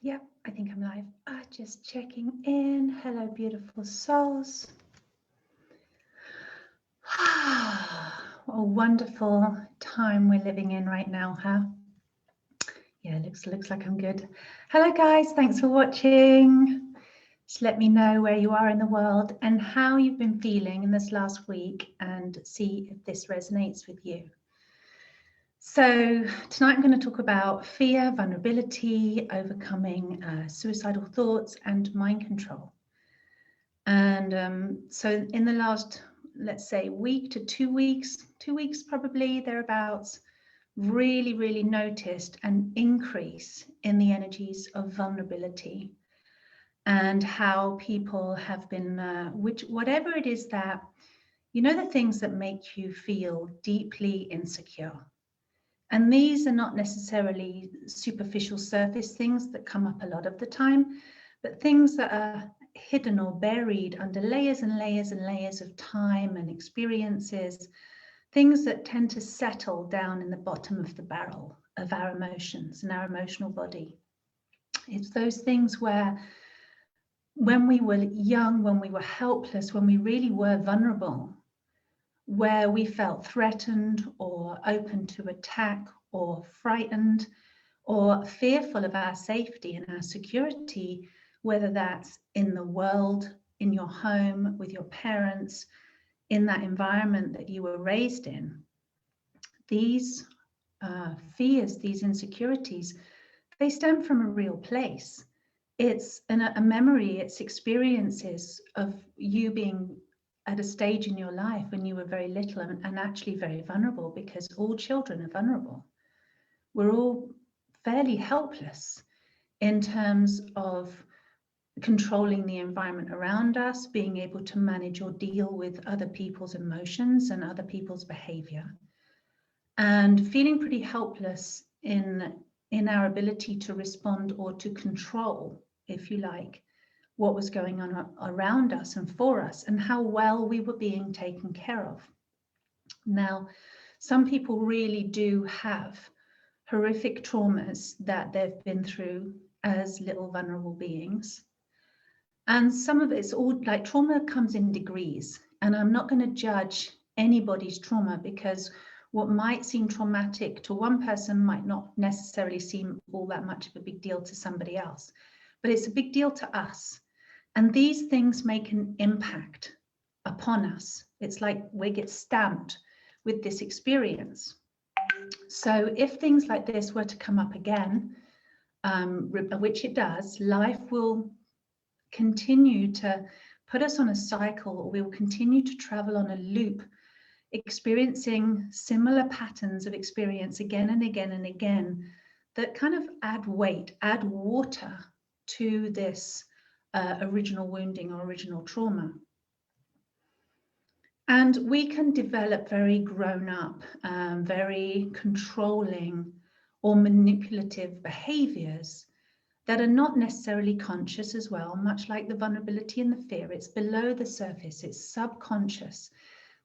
Yep, I think I'm live. Just checking in. Hello, beautiful souls. What a wonderful time we're living in right now, huh? Yeah, looks like I'm good. Hello, guys. Thanks for watching. Just let me know where you are in the world and how you've been feeling in this last week, and see if this resonates with you. So tonight I'm going to talk about fear, vulnerability, overcoming suicidal thoughts, and mind control. And so in the last, let's say, week to 2 weeks probably, thereabouts, really noticed an increase in the energies of vulnerability, and how people have been, whatever it is that, the things that make you feel deeply insecure. And these are not necessarily superficial surface things that come up a lot of the time, but things that are hidden or buried under layers and layers and layers of time and experiences, things that tend to settle down in the bottom of the barrel of our emotions and our emotional body. It's those things where, when we were young, when we were helpless, when we really were vulnerable, where we felt threatened or open to attack or frightened or fearful of our safety and our security, whether that's in the world, in your home, with your parents, in that environment that you were raised in. These fears, these insecurities, they stem from a real place. It's a memory, it's experiences of you being at a stage in your life when you were very little and actually very vulnerable, because all children are vulnerable. We're all fairly helpless in terms of controlling the environment around us, being able to manage or deal with other people's emotions and other people's behavior, and feeling pretty helpless in our ability to respond or to control, if you like, what was going on around us and for us, and how well we were being taken care of. Now, some people really do have horrific traumas that they've been through as little vulnerable beings. And some of it's all like, trauma comes in degrees. And I'm not going to judge anybody's trauma, because what might seem traumatic to one person might not necessarily seem all that much of a big deal to somebody else. But it's a big deal to us. And these things make an impact upon us. It's like we get stamped with this experience. So if things like this were to come up again, which it does, life will continue to put us on a cycle, or we will continue to travel on a loop, experiencing similar patterns of experience again and again and again, that kind of add weight, add water to this original wounding or original trauma. And we can develop very grown up, very controlling or manipulative behaviors that are not necessarily conscious as well, much like the vulnerability and the fear. It's below the surface, it's subconscious.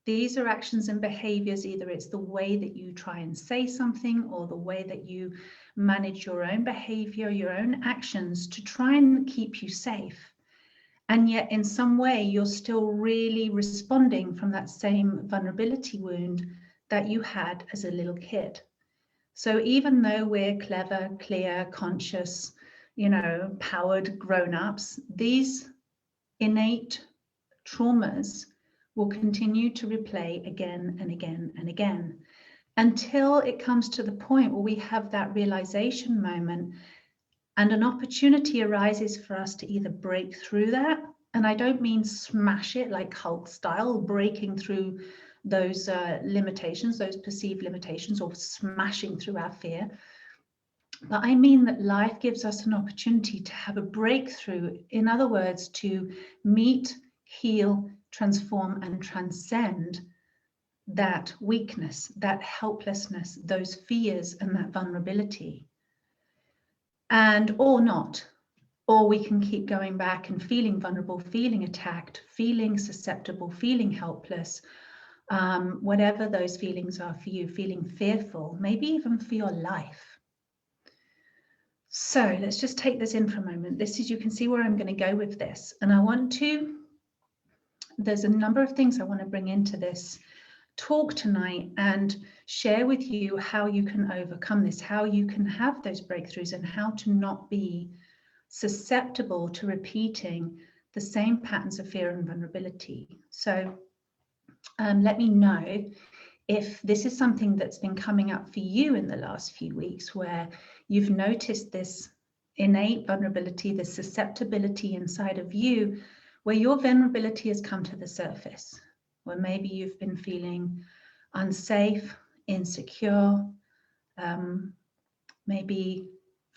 These are actions and behaviors, either it's the way that you try and say something, or the way that you manage your own behavior, your own actions to try and keep you safe. And yet in some way, you're still really responding from that same vulnerability wound that you had as a little kid. So even though we're clever, clear, conscious, powered grown-ups, these innate traumas will continue to replay again and again and again, until it comes to the point where we have that realization moment, and an opportunity arises for us to either break through that. And I don't mean smash it like Hulk style, breaking through those limitations, those perceived limitations, or smashing through our fear. But I mean that life gives us an opportunity to have a breakthrough. In other words, to meet, heal, transform, and transcend that weakness, that helplessness, those fears, and that vulnerability. And or not. Or we can keep going back and feeling vulnerable, feeling attacked, feeling susceptible, feeling helpless, whatever those feelings are for you, feeling fearful, maybe even for your life. So let's just take this in for a moment. This is, you can see where I'm going to go with this. And there's a number of things I want to bring into this talk tonight and share with you how you can overcome this, how you can have those breakthroughs, and how to not be susceptible to repeating the same patterns of fear and vulnerability. So let me know if this is something that's been coming up for you in the last few weeks, where you've noticed this innate vulnerability, this susceptibility inside of you, where your vulnerability has come to the surface, where maybe you've been feeling unsafe, insecure, maybe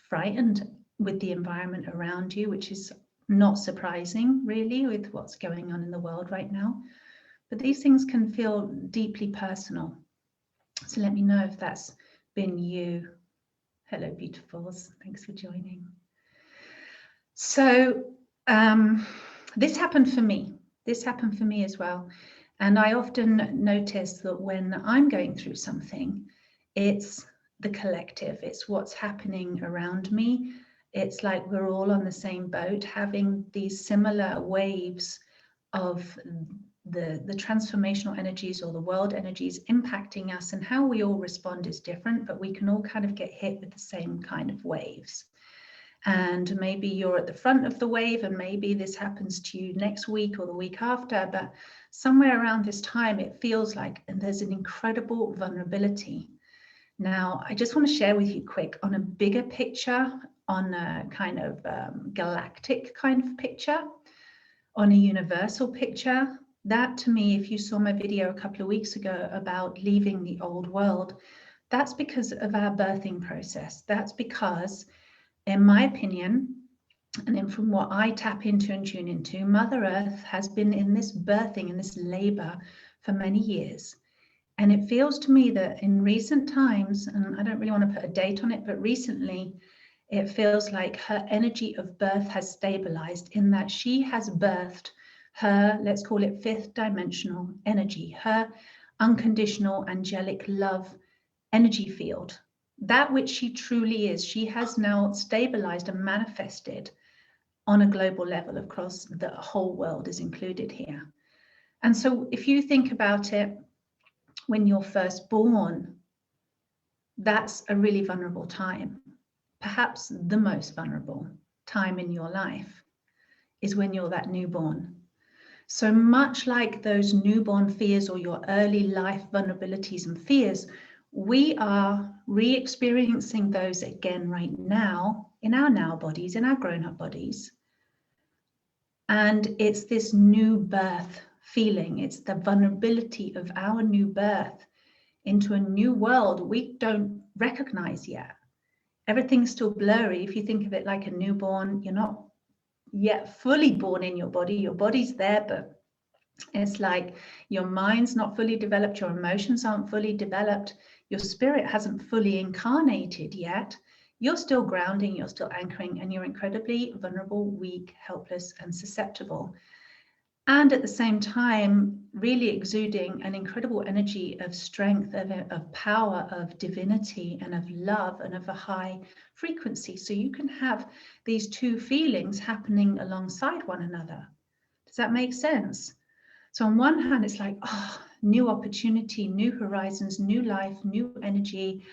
frightened with the environment around you, which is not surprising really with what's going on in the world right now. But these things can feel deeply personal. So let me know if that's been you. Hello, beautifuls. Thanks for joining. So this happened for me. This happened for me as well. And I often notice that when I'm going through something, it's the collective. It's what's happening around me. It's like we're all on the same boat, having these similar waves of the transformational energies or the world energies impacting us, and how we all respond is different, but we can all kind of get hit with the same kind of waves. And maybe you're at the front of the wave, and maybe this happens to you next week or the week after, but somewhere around this time it feels like, and there's an incredible vulnerability. Now, I just want to share with you quick on a bigger picture, on a kind of galactic kind of picture, on a universal picture. That, to me, if you saw my video a couple of weeks ago about leaving the old world, that's because of our birthing process. That's because, in my opinion, and then from what I tap into and tune into, Mother Earth has been in this birthing, in this labor for many years. And it feels to me that in recent times, and I don't really want to put a date on it, but recently, it feels like her energy of birth has stabilized, in that she has birthed her, let's call it fifth dimensional energy, her unconditional angelic love energy field. That which she truly is, she has now stabilized and manifested on a global level. Across the whole world is included here. And so if you think about it, when you're first born, that's a really vulnerable time. Perhaps the most vulnerable time in your life is when you're that newborn. So much like those newborn fears or your early life vulnerabilities and fears, we are re-experiencing those again right now in our now bodies, in our grown-up bodies. And it's this new birth feeling. It's the vulnerability of our new birth into a new world we don't recognize yet. Everything's still blurry. If you think of it like a newborn, you're not yet fully born in your body. Your body's there, but it's like your mind's not fully developed, your emotions aren't fully developed, your spirit hasn't fully incarnated yet. You're still grounding, you're still anchoring, and you're incredibly vulnerable, weak, helpless, and susceptible. And at the same time, really exuding an incredible energy of strength, of power, of divinity, and of love, and of a high frequency. So you can have these two feelings happening alongside one another. Does that make sense? So on one hand, it's like, oh, new opportunity, new horizons, new life, new energy,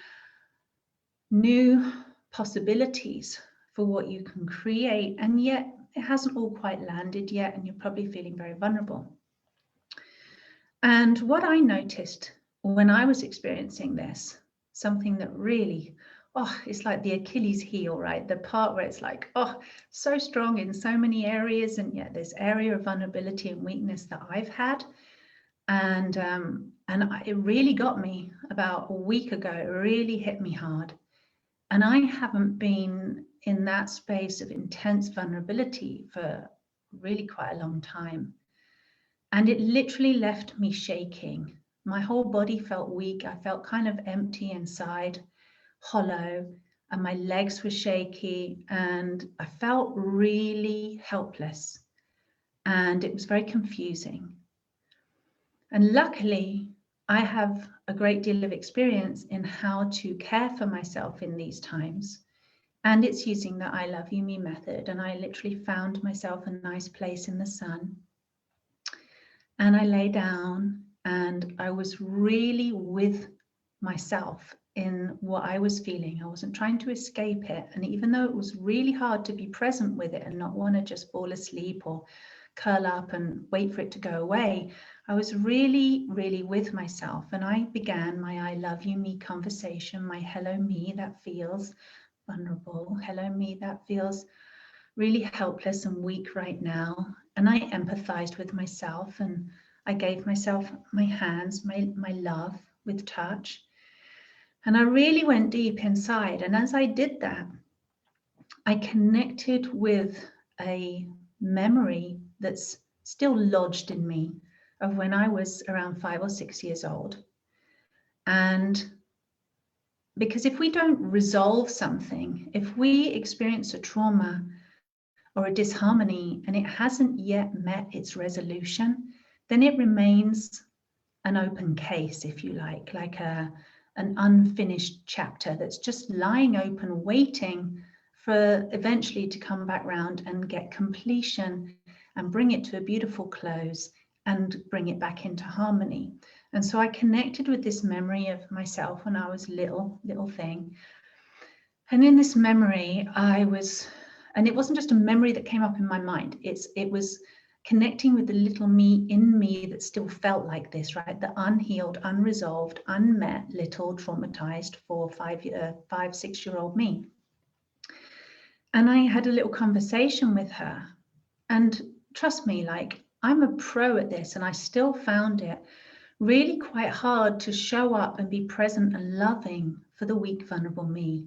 new possibilities for what you can create. And yet it hasn't all quite landed yet, and you're probably feeling very vulnerable. And what I noticed when I was experiencing this, something that really, it's like the Achilles heel, right? The part where it's like, so strong in so many areas, and yet this area of vulnerability and weakness that I've had. And it really got me about a week ago. It really hit me hard. And I haven't been in that space of intense vulnerability for really quite a long time. And it literally left me shaking. My whole body felt weak. I felt kind of empty inside, hollow, and my legs were shaky, and I felt really helpless. And it was very confusing. And luckily, I have a great deal of experience in how to care for myself in these times, And it's using the I Love You Me method. And I literally found myself a nice place in the sun. And I lay down and I was really with myself in what I was feeling. I wasn't trying to escape it. And even though it was really hard to be present with it and not want to just fall asleep or curl up and wait for it to go away, I was really, really with myself. And I began my I love you me conversation, my hello me that feels vulnerable, hello me that feels really helpless and weak right now. And I empathized with myself and I gave myself my hands, my love with touch. And I really went deep inside. And as I did that, I connected with a memory that's still lodged in me of when I was around 5 or 6 years old. And because if we don't resolve something, if we experience a trauma or a disharmony and it hasn't yet met its resolution, then it remains an open case, if you like an unfinished chapter that's just lying open, waiting for eventually to come back round and get completion and bring it to a beautiful close and bring it back into harmony. And so I connected with this memory of myself when I was little thing. And in this memory, and it wasn't just a memory that came up in my mind. It was connecting with the little me in me that still felt like this, right? The unhealed, unresolved, unmet, little traumatized 4, 5, 6 year old me. And I had a little conversation with her. And trust me, like I'm a pro at this, and I still found it really quite hard to show up and be present and loving for the weak, vulnerable me.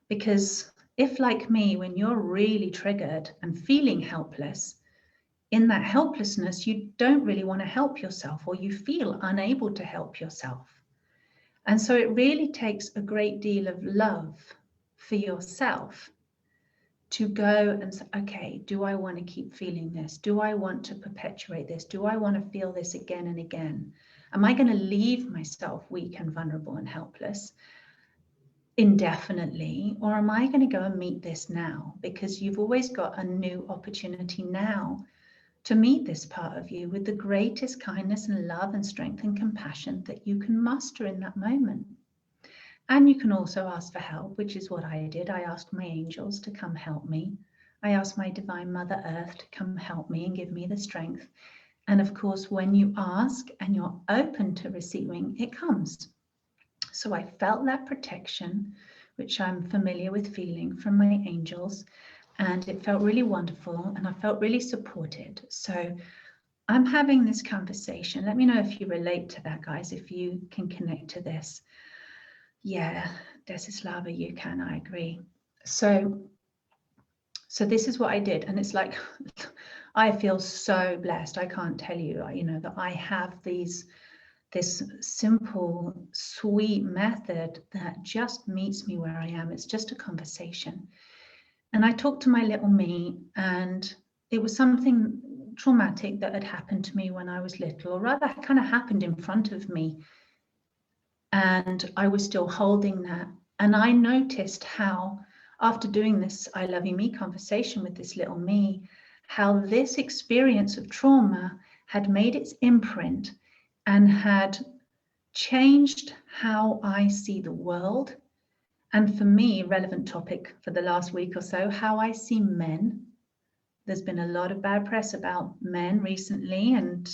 Because if, like me, when you're really triggered and feeling helpless, in that helplessness, you don't really want to help yourself, or you feel unable to help yourself. And so it really takes a great deal of love for yourself to go and say, okay, do I want to keep feeling this? Do I want to perpetuate this? Do I want to feel this again and again? Am I going to leave myself weak and vulnerable and helpless indefinitely, or am I going to go and meet this now? Because you've always got a new opportunity now to meet this part of you with the greatest kindness and love and strength and compassion that you can muster in that moment. And you can also ask for help, which is what I did. I asked my angels to come help me. I asked my divine Mother Earth to come help me and give me the strength. And of course, when you ask and you're open to receiving, it comes. So I felt that protection, which I'm familiar with feeling from my angels, and it felt really wonderful and I felt really supported. So I'm having this conversation. Let me know if you relate to that, guys, if you can connect to this. Yeah, Desislava, you can, I agree. So this is what I did. And it's like, I feel so blessed. I can't tell you, that I have this simple, sweet method that just meets me where I am. It's just a conversation. And I talked to my little me, and it was something traumatic that had happened to me when I was little, or rather kind of happened in front of me. And I was still holding that. And I noticed how, after doing this I love you me conversation with this little me, how this experience of trauma had made its imprint and had changed how I see the world. And for me, relevant topic for the last week or so, how I see men. There's been a lot of bad press about men recently, and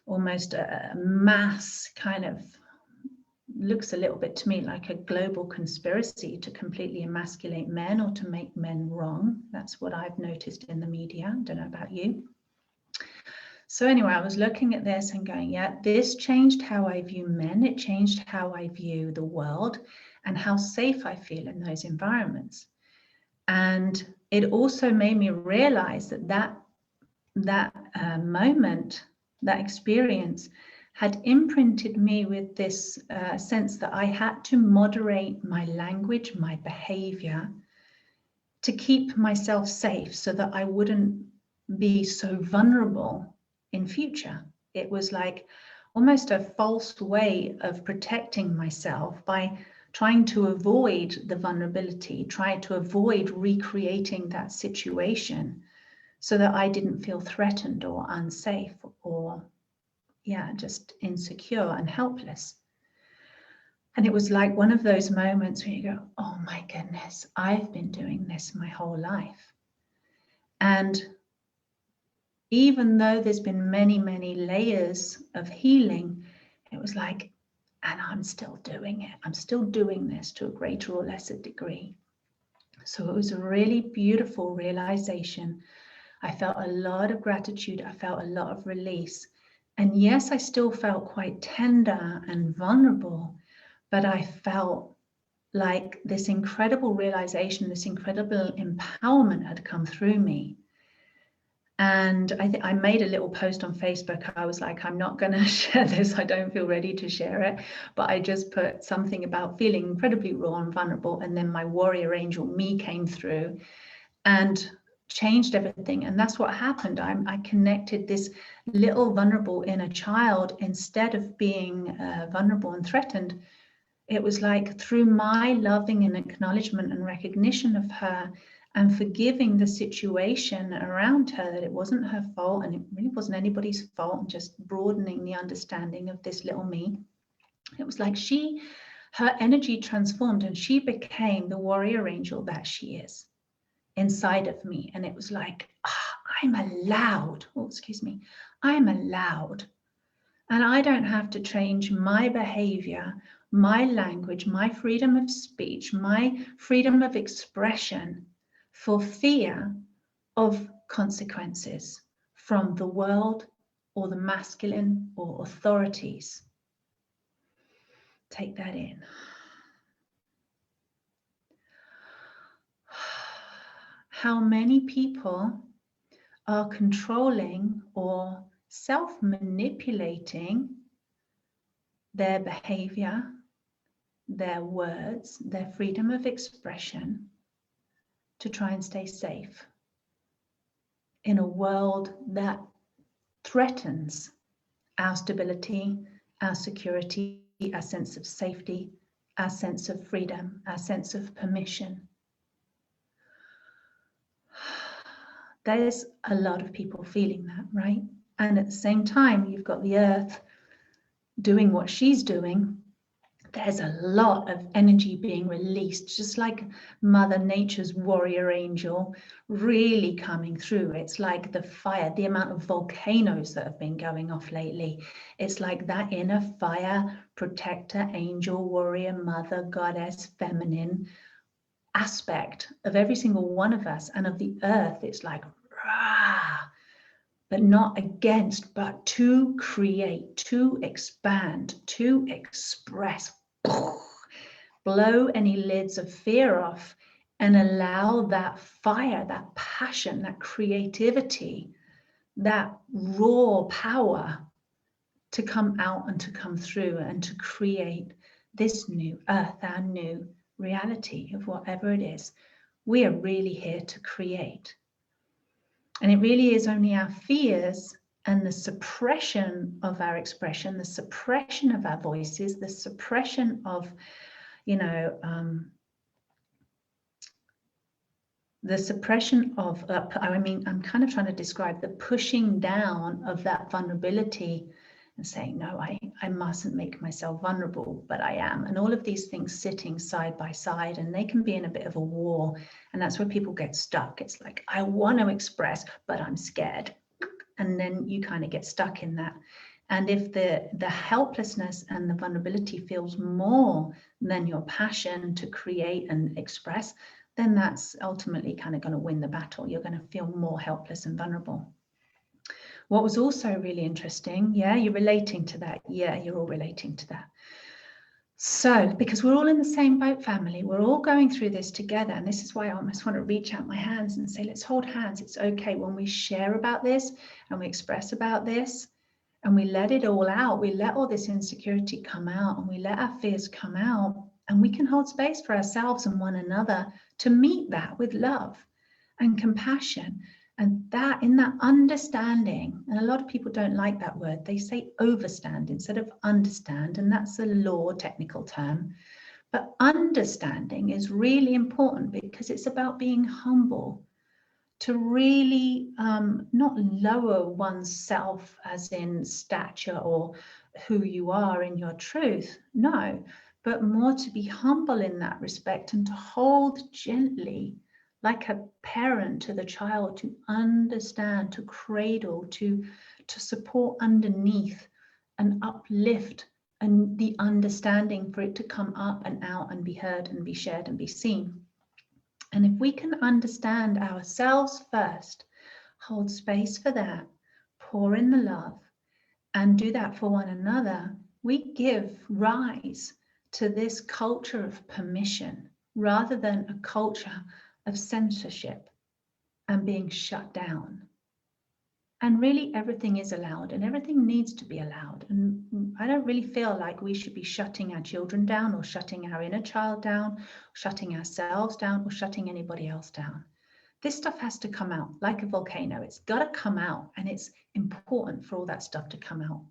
almost a mass kind of looks a little bit to me like a global conspiracy to completely emasculate men or to make men wrong. That's what I've noticed in the media. I don't know about you. So anyway, I was looking at this and going, yeah, this changed how I view men. It changed how I view the world and how safe I feel in those environments. And it also made me realize that moment, that experience, had imprinted me with this sense that I had to moderate my language, my behavior, to keep myself safe so that I wouldn't be so vulnerable in future. It was like almost a false way of protecting myself by trying to avoid the vulnerability, trying to avoid recreating that situation so that I didn't feel threatened or unsafe or, yeah, just insecure and helpless. And it was like one of those moments where you go, oh my goodness, I've been doing this my whole life. And even though there's been many, many layers of healing, it was like, and I'm still doing it. I'm still doing this to a greater or lesser degree. So it was a really beautiful realization. I felt a lot of gratitude. I felt a lot of release. And yes, I still felt quite tender and vulnerable, but I felt like this incredible realization, this incredible empowerment had come through me. And I made a little post on Facebook. I was like, I'm not going to share this. I don't feel ready to share it. But I just put something about feeling incredibly raw and vulnerable. And then my warrior angel, me, came through and changed everything. And that's what happened. I connected this little vulnerable inner child. Instead of being vulnerable and threatened, it was like through my loving and acknowledgement and recognition of her and forgiving the situation around her, that it wasn't her fault and it really wasn't anybody's fault, and just broadening the understanding of this little me. It was like her energy transformed and she became the warrior angel that she is inside of me. And it was like, I'm allowed, I'm allowed. And I don't have to change my behavior, my language, my freedom of speech, my freedom of expression for fear of consequences from the world or the masculine or authorities. Take that in. How many people are controlling or self-manipulating their behavior, their words, their freedom of expression to try and stay safe in a world that threatens our stability, our security, our sense of safety, our sense of freedom, our sense of permission. There's a lot of people feeling that, right? And at the same time, you've got the earth doing what she's doing. There's a lot of energy being released, just like Mother Nature's warrior angel really coming through. It's like the fire, the amount of volcanoes that have been going off lately. It's like that inner fire protector, angel, warrior, mother, goddess, feminine aspect of every single one of us and of the earth. It's like, rah, but not against, but to create, to expand, to express. Blow any lids of fear off and allow that fire, that passion, that creativity, that raw power to come out and to come through and to create this new earth, our new reality of whatever it is. We are really here to create. And it really is only our fears and the suppression of our expression, the suppression of our voices, the suppression of, the suppression of, I'm kind of trying to describe the pushing down of that vulnerability and saying, no, I mustn't make myself vulnerable, but I am. And all of these things sitting side by side, and they can be in a bit of a war. And that's where people get stuck. It's like, I want to express, but I'm scared. And then you kind of get stuck in that. And if the helplessness and the vulnerability feels more than your passion to create and express, then that's ultimately kind of going to win the battle. You're going to feel more helpless and vulnerable. What was also really interesting, yeah, you're relating to that. Yeah, you're all relating to that. So, because we're all in the same boat, family, we're all going through this together. And this is why I almost want to reach out my hands and say, let's hold hands. It's okay when we share about this and we express about this and we let it all out. We let all this insecurity come out and we let our fears come out, and we can hold space for ourselves and one another to meet that with love and compassion. And that, in that understanding, and a lot of people don't like that word, they say overstand instead of understand, and that's a law technical term. But understanding is really important because it's about being humble, to really not lower oneself as in stature or who you are in your truth, no, but more to be humble in that respect and to hold gently like a parent to the child, to understand, to cradle, to support underneath and uplift, and the understanding for it to come up and out and be heard and be shared and be seen. And if we can understand ourselves first, hold space for that, pour in the love, and do that for one another, we give rise to this culture of permission rather than a culture of censorship and being shut down. And really everything is allowed and everything needs to be allowed. And I don't really feel like we should be shutting our children down or shutting our inner child down, shutting ourselves down or shutting anybody else down. This stuff has to come out like a volcano. It's got to come out, and it's important for all that stuff to come out.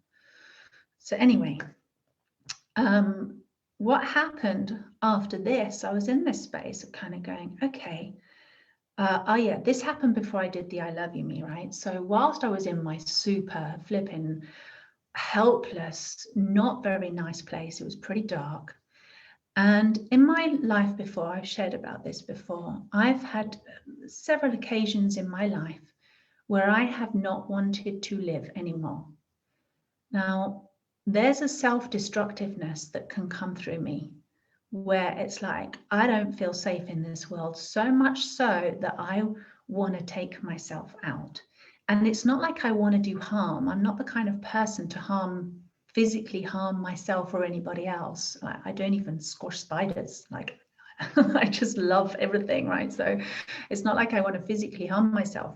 So anyway, what happened after this, I was in this space of kind of going, okay, oh yeah, this happened before I did the I Love You Me, right? So whilst I was in my super flipping helpless, not very nice place, it was pretty dark. And in my life before, I've shared about this before, I've had several occasions in my life where I have not wanted to live anymore. Now, there's a self-destructiveness that can come through me, where it's like, I don't feel safe in this world, so much so that I want to take myself out. And it's not like I want to do harm. I'm not the kind of person to physically harm myself or anybody else. I don't even squash spiders. Like, I just love everything, right? So it's not like I want to physically harm myself.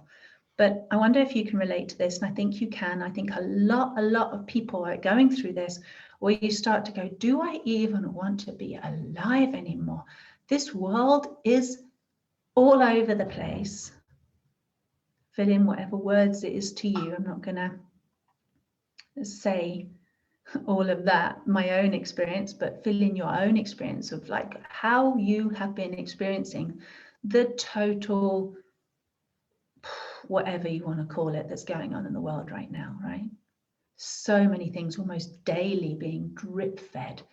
But I wonder if you can relate to this, and I think you can. I think a lot of people are going through this, where you start to go, do I even want to be alive anymore? This world is all over the place. Fill in whatever words it is to you. I'm not going to say all of that, my own experience, but fill in your own experience of like how you have been experiencing the total, whatever you want to call it, that's going on in the world right now, right? So many things almost daily being drip fed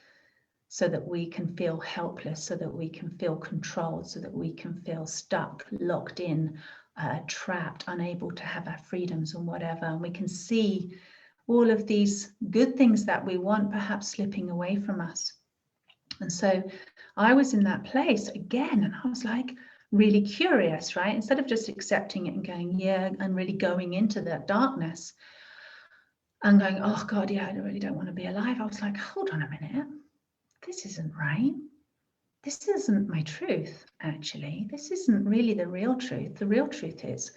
so that we can feel helpless, so that we can feel controlled, so that we can feel stuck, locked in, trapped, unable to have our freedoms and whatever. And we can see all of these good things that we want perhaps slipping away from us. And so I was in that place again, and I was like really curious, right? Instead of just accepting it and going, yeah, and really going into that darkness and going, oh God, yeah, I really don't want to be alive. I was like, hold on a minute. This isn't right. This isn't my truth, actually. This isn't really the real truth. The real truth is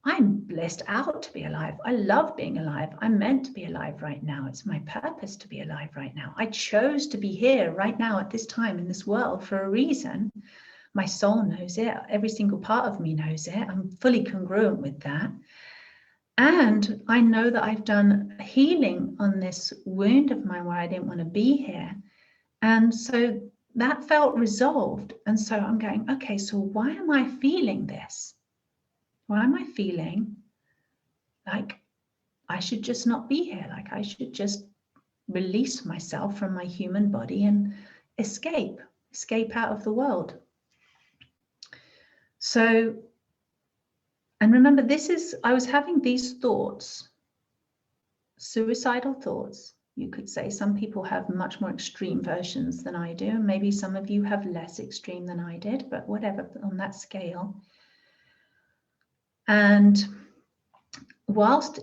I'm blessed out to be alive. I love being alive. I'm meant to be alive right now. It's my purpose to be alive right now. I chose to be here right now at this time in this world for a reason. My soul knows it. Every single part of me knows it. I'm fully congruent with that. And I know that I've done healing on this wound of mine where I didn't want to be here. And so that felt resolved. And so I'm going, okay, so why am I feeling this? Why am I feeling like I should just not be here? Like I should just release myself from my human body and escape out of the world. So, and remember, I was having these thoughts, suicidal thoughts. You could say some people have much more extreme versions than I do, and maybe some of you have less extreme than I did, but whatever, on that scale. And whilst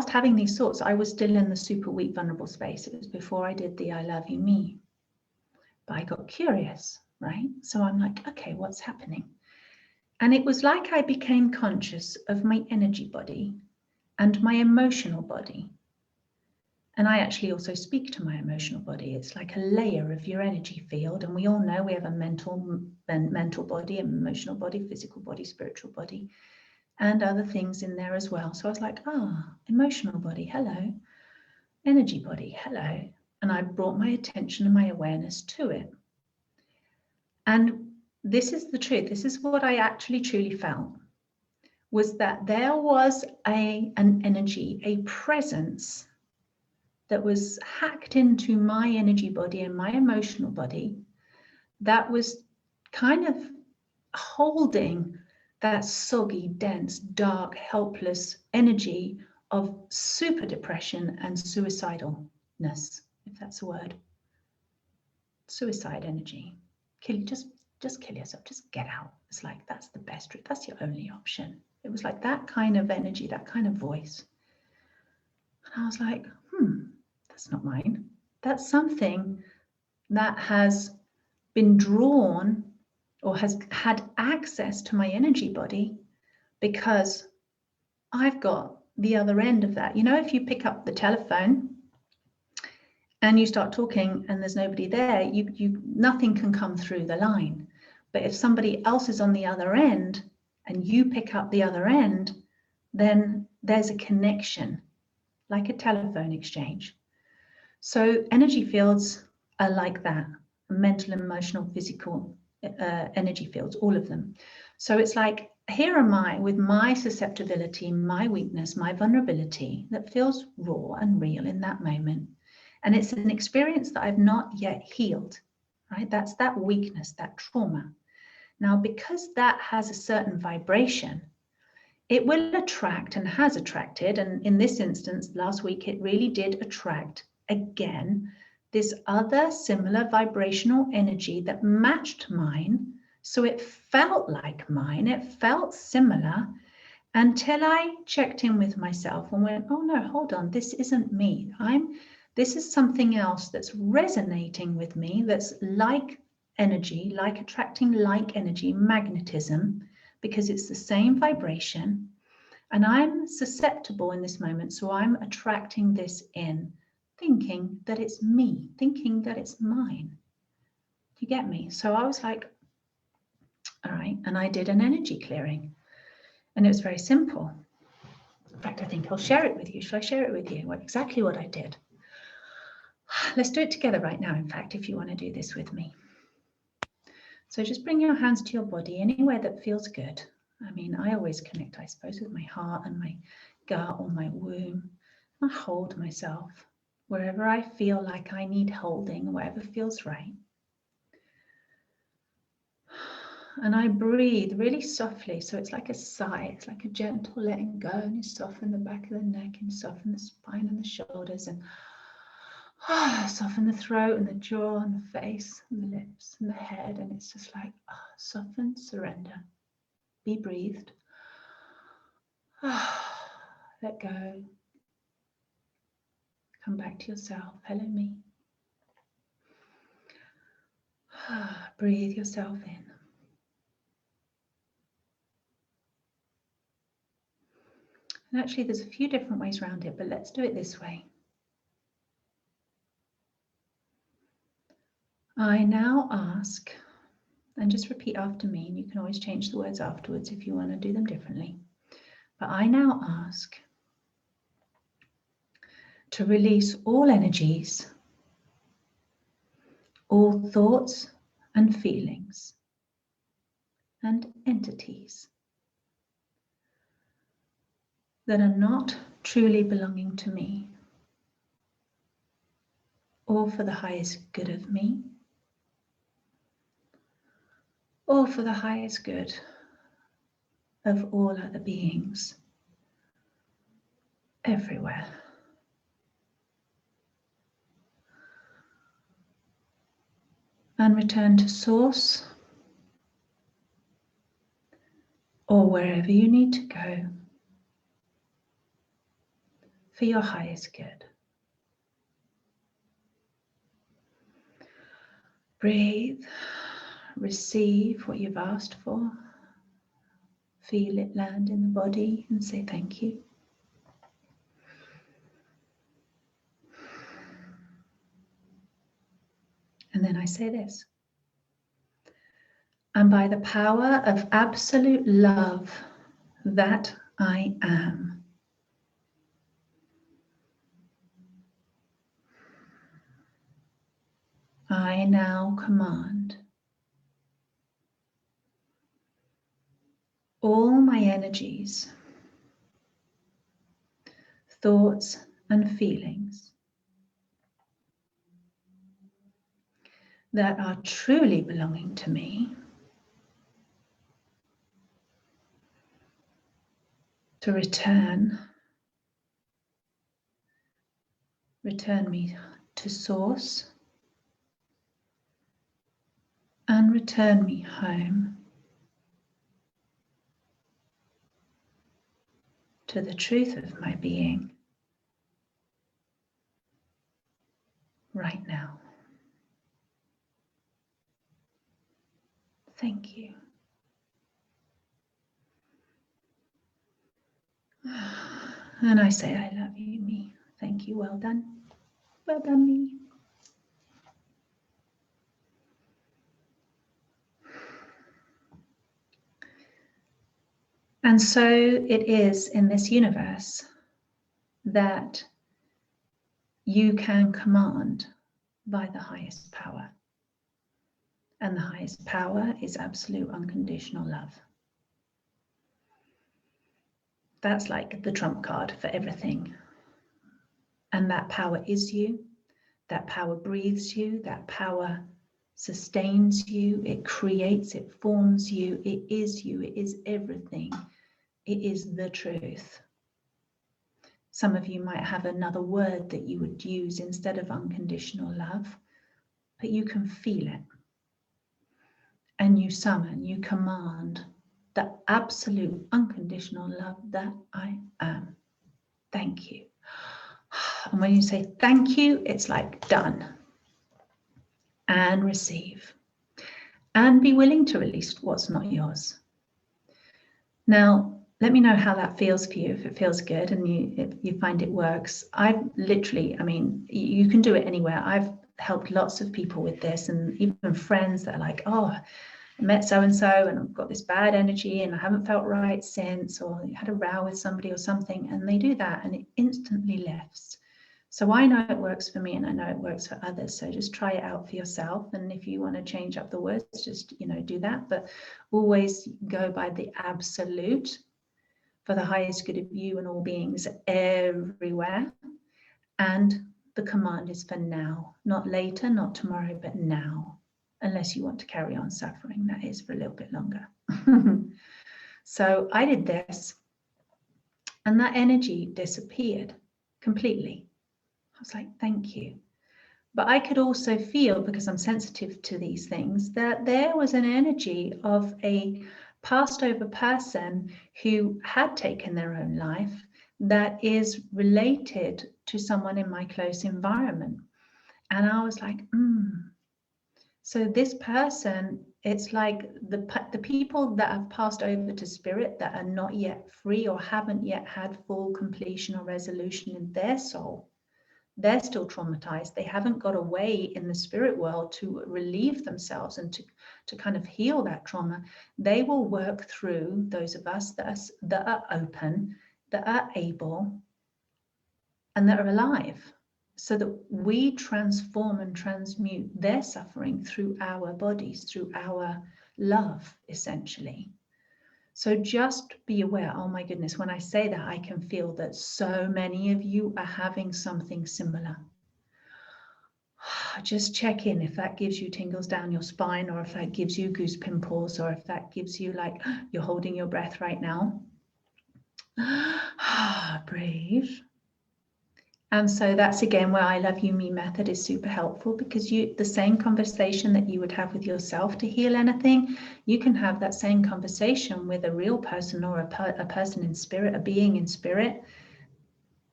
having these thoughts, I was still in the super weak, vulnerable space. It was before I did the I Love You Me. But I got curious, right? So I'm like, okay, what's happening? And it was like I became conscious of my energy body and my emotional body. And I actually also speak to my emotional body. It's like a layer of your energy field. And we all know we have a mental body, emotional body, physical body, spiritual body, and other things in there as well. So I was like, emotional body, hello. Energy body, hello. And I brought my attention and my awareness to it. And this is the truth. This is what I actually truly felt, was that there was an energy, a presence that was hacked into my energy body and my emotional body that was kind of holding that soggy, dense, dark, helpless energy of super depression and suicidalness, if that's a word. Suicide energy. Just kill yourself, just get out. It's like, that's the best route, that's your only option. It was like that kind of energy, that kind of voice. And I was like, that's not mine. That's something that has been drawn or has had access to my energy body because I've got the other end of that. You know, if you pick up the telephone and you start talking and there's nobody there, nothing can come through the line. But if somebody else is on the other end and you pick up the other end, then there's a connection, like a telephone exchange. So energy fields are like that: mental, emotional, physical energy fields, all of them. So it's like, here am I with my susceptibility, my weakness, my vulnerability that feels raw and real in that moment. And it's an experience that I've not yet healed, right? That's that weakness, that trauma. Now, because that has a certain vibration, it will attract and has attracted, and in this instance, last week, it really did attract again this other similar vibrational energy that matched mine. So it felt like mine, it felt similar, until I checked in with myself and went, oh no, hold on, this isn't me. This is something else that's resonating with me, that's like energy, like attracting like energy, magnetism, because it's the same vibration. And I'm susceptible in this moment, so I'm attracting this in, thinking that it's me, thinking that it's mine. Do you get me? So I was like, all right, and I did an energy clearing. And it was very simple. In fact, I think I'll share it with you. Shall I share it with you? Exactly what I did. Let's do it together right now, in fact, if you want to do this with me. So just bring your hands to your body, anywhere that feels good. I mean, I always connect, I suppose, with my heart and my gut or my womb. I hold myself wherever I feel like I need holding, wherever feels right. And I breathe really softly. So it's like a sigh, it's like a gentle letting go, and you soften the back of the neck and soften the spine and the shoulders, and soften the throat and the jaw and the face and the lips and the head. And it's just like, soften, surrender, be breathed. Let go. Come back to yourself. Hello, me. Breathe yourself in. And actually, there's a few different ways around it, but let's do it this way. I now ask, and just repeat after me, and you can always change the words afterwards if you want to do them differently. But I now ask to release all energies, all thoughts and feelings and entities that are not truly belonging to me, or for the highest good of me, or for the highest good of all other beings everywhere. And return to source, or wherever you need to go for your highest good. Breathe, receive what you've asked for, feel it land in the body, and say thank you. And then I say this: and by the power of absolute love that I am, I now command all my energies, thoughts and feelings that are truly belonging to me to return me to source and return me home to the truth of my being right now. Thank you. And I say, I love you, me. Thank you. Well done. Well done, me. And so it is in this universe that you can command by the highest power. And the highest power is absolute unconditional love. That's like the trump card for everything. And that power is you. That power breathes you. That power sustains you. It creates, it forms you. It is you. It is everything. It is the truth. Some of you might have another word that you would use instead of unconditional love, but you can feel it. And you summon, you command the absolute unconditional love that I am. Thank you. And when you say thank you, it's like done. And receive. And be willing to release what's not yours. Now, let me know how that feels for you, if it feels good and you find it works. I've literally, I mean, you can do it anywhere. I've helped lots of people with this, and even friends that are like, oh, I met so-and-so and I've got this bad energy and I haven't felt right since, or had a row with somebody or something, and they do that and it instantly lifts. So I know it works for me and I know it works for others. So just try it out for yourself. And if you want to change up the words, just, do that. But always go by the absolute for the highest good of you and all beings everywhere. And the command is for now, not later, not tomorrow, but now. Unless you want to carry on suffering, that is for a little bit longer. So I did this and that energy disappeared completely. I was like, thank you. But I could also feel, because I'm sensitive to these things, that there was an energy of a passed over person who had taken their own life that is related to someone in my close environment. And I was like, So this person, it's like the people that have passed over to spirit that are not yet free or haven't yet had full completion or resolution in their soul. They're still traumatized. They haven't got a way in the spirit world to relieve themselves and to kind of heal that trauma. They will work through those of us that are open, that are able, and that are alive, so that we transform and transmute their suffering through our bodies, through our love, essentially. So just be aware, oh my goodness, when I say that, I can feel that so many of you are having something similar. Just check in if that gives you tingles down your spine, or if that gives you goose pimples, or if that gives you like you're holding your breath right now. Breathe. And so that's again where I Love You Me method is super helpful, because the same conversation that you would have with yourself to heal anything, you can have that same conversation with a real person or a person in spirit, a being in spirit,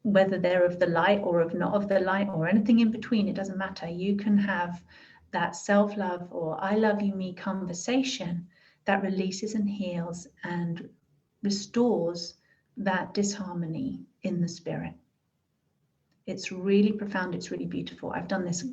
whether they're of the light or of not of the light or anything in between, it doesn't matter. You can have that self-love or I love you me conversation that releases and heals and restores that disharmony in the spirit. It's really profound. It's really beautiful. I've done this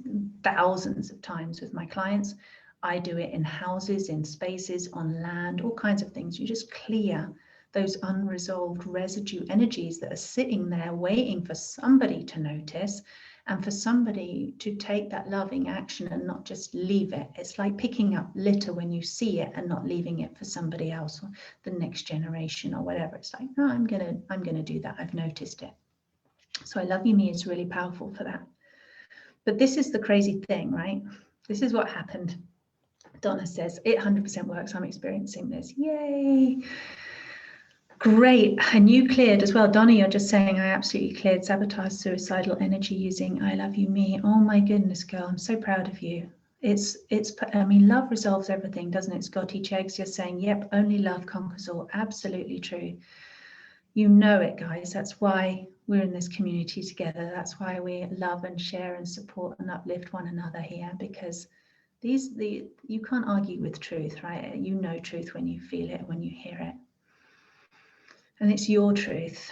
thousands of times with my clients. I do it in houses, in spaces, on land, all kinds of things. You just clear those unresolved residue energies that are sitting there waiting for somebody to notice. And for somebody to take that loving action and not just leave it, it's like picking up litter when you see it and not leaving it for somebody else or the next generation or whatever. It's like, no, I'm gonna do that. I've noticed it. So I love you, me is really powerful for that. But this is the crazy thing, right? This is what happened. Donna says, it 100% works. I'm experiencing this. Yay. Great. And you cleared as well. Donna, you're just saying I absolutely cleared sabotage, suicidal energy using I love you, me. Oh my goodness, girl. I'm so proud of you. I mean, love resolves everything, doesn't it? Scotty Cheggs, you're saying, yep, only love conquers all. Absolutely true. You know it, guys. That's why we're in this community together. That's why we love and share and support and uplift one another here, because you can't argue with truth, right? You know truth when you feel it, when you hear it. And it's your truth.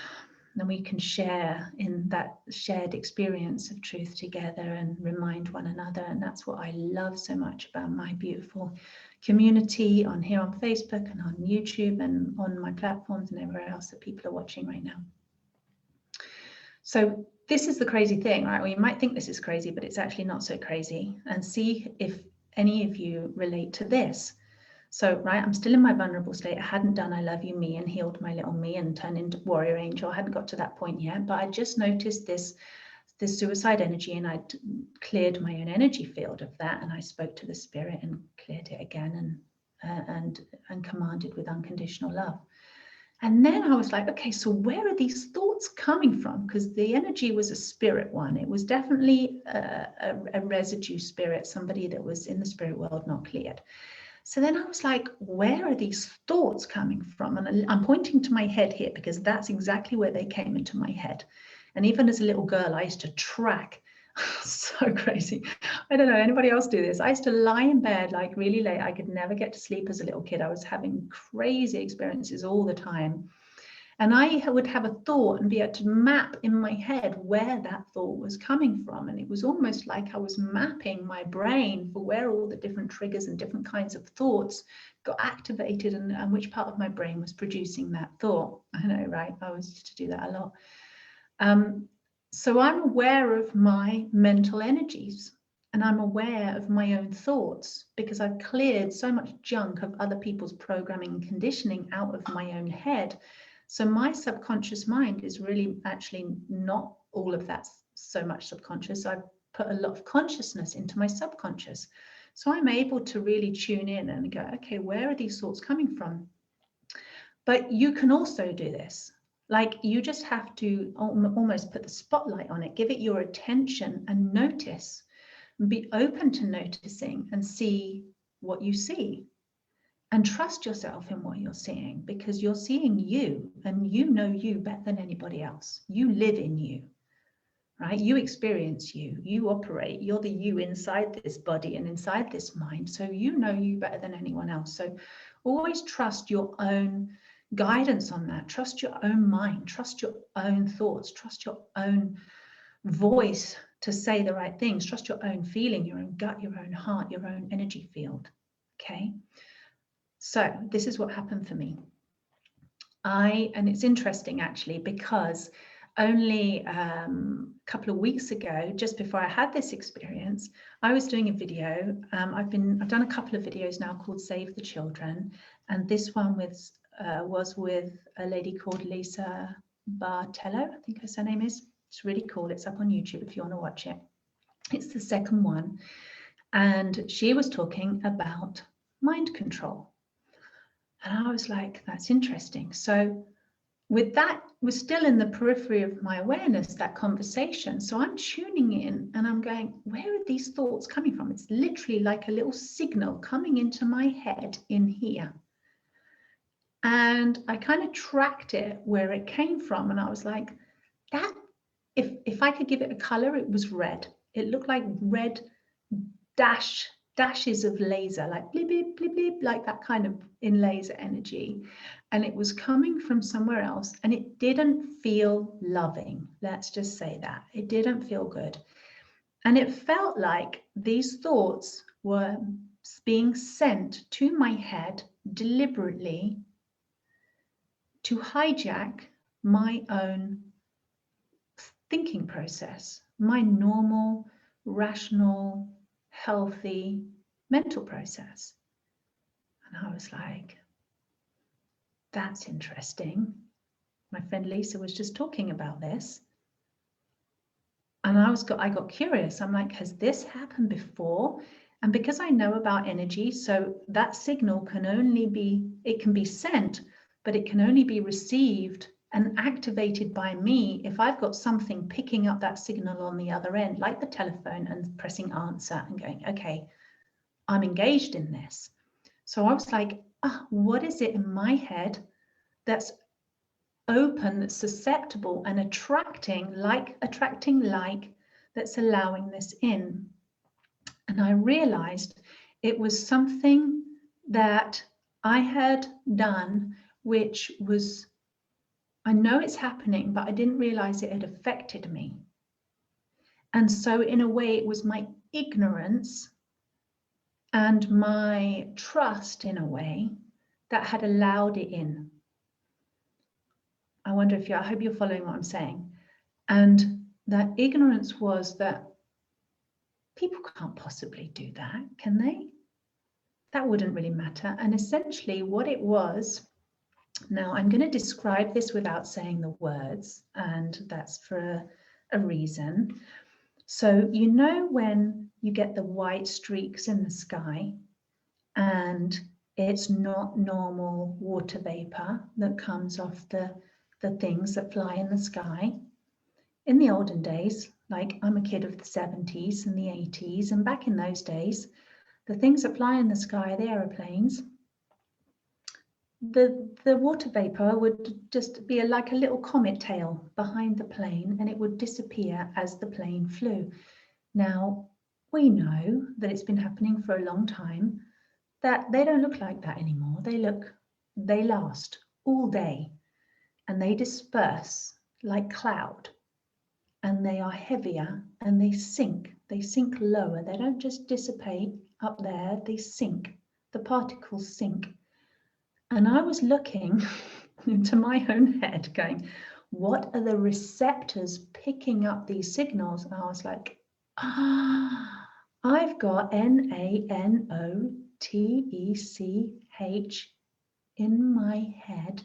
And we can share in that shared experience of truth together and remind one another. And that's what I love so much about my beautiful community on here on Facebook and on YouTube and on my platforms and everywhere else that people are watching right now. So this is the crazy thing, right? Well, you might think this is crazy, but it's actually not so crazy. And see if any of you relate to this. So, right, I'm still in my vulnerable state. I hadn't done I love you, me, and healed my little me and turned into warrior angel. I hadn't got to that point yet, but I just noticed this suicide energy, and I cleared my own energy field of that, and I spoke to the spirit and cleared it again and commanded with unconditional love. And then I was like, okay, so where are these thoughts coming from? Because the energy was a spirit one. It was definitely a residue spirit, somebody that was in the spirit world, not cleared. So then I was like, where are these thoughts coming from? And I'm pointing to my head here because that's exactly where they came into my head. And even as a little girl, I used to track. So crazy. I don't know, anybody else do this? I used to lie in bed like really late. I could never get to sleep as a little kid. I was having crazy experiences all the time. And I would have a thought and be able to map in my head where that thought was coming from. And it was almost like I was mapping my brain for where all the different triggers and different kinds of thoughts got activated and which part of my brain was producing that thought. I know, right? I used to do that a lot. So I'm aware of my mental energies and I'm aware of my own thoughts because I've cleared so much junk of other people's programming and conditioning out of my own head. So my subconscious mind is really actually not all of that so much subconscious. I've put a lot of consciousness into my subconscious. So I'm able to really tune in and go, okay, where are these thoughts coming from? But you can also do this. Like you just have to almost put the spotlight on it, give it your attention and notice, and be open to noticing and see what you see. And trust yourself in what you're seeing because you're seeing you and you know you better than anybody else. You live in you, right? You experience you, you operate, you're the you inside this body and inside this mind. So you know you better than anyone else. So always trust your own guidance on that. Trust your own mind, trust your own thoughts, trust your own voice to say the right things, trust your own feeling, your own gut, your own heart, your own energy field, okay? So this is what happened for me. And it's interesting actually, because only a couple of weeks ago, just before I had this experience, I was doing a video. I've done a couple of videos now called Save the Children. And this one was with a lady called Lisa Bartello, I think her surname is. It's really cool. It's up on YouTube if you want to watch it. It's the second one. And she was talking about mind control. And I was like, that's interesting. So with that, we're still in the periphery of my awareness, that conversation. So I'm tuning in and I'm going, where are these thoughts coming from? It's literally like a little signal coming into my head in here. And I kind of tracked it where it came from. And I was like, that, if I could give it a color, it was red. It looked like red dashes of laser, like bleep, bleep, bleep, bleep, like that kind of in laser energy. And it was coming from somewhere else and it didn't feel loving. Let's just say that. It didn't feel good. And it felt like these thoughts were being sent to my head deliberately to hijack my own thinking process, my normal, rational, healthy mental process. And I was like, that's interesting. My friend Lisa was just talking about this. And I got curious. I'm like, has this happened before? And because I know about energy, so that signal can only be, it can be sent, but it can only be received and activated by me if I've got something picking up that signal on the other end, like the telephone, and pressing answer and going, okay, I'm engaged in this. So I was like, what is it in my head that's open, that's susceptible and attracting like, that's allowing this in? And I realized it was something that I had done, which was, I know it's happening, but I didn't realize it had affected me. And so in a way, it was my ignorance and my trust, in a way, that had allowed it in. I wonder if I hope you're following what I'm saying. And that ignorance was that people can't possibly do that, can they? That wouldn't really matter. And essentially what it was, now I'm going to describe this without saying the words, and that's for a reason. So you know when you get the white streaks in the sky and it's not normal water vapor that comes off the things that fly in the sky. In the olden days, like I'm a kid of the 70s and the 80s, and back in those days, the things that fly in the sky, the aeroplanes, the water vapor would just be like a little comet tail behind the plane, and it would disappear as the plane flew. Now, we know that it's been happening for a long time, that they don't look like that anymore. They last all day, and they disperse like cloud, and they are heavier, and they sink lower. They don't just dissipate up there, they sink. The particles sink. And I was looking into my own head going, what are the receptors picking up these signals? And I was like, I've got NANOTECH in my head.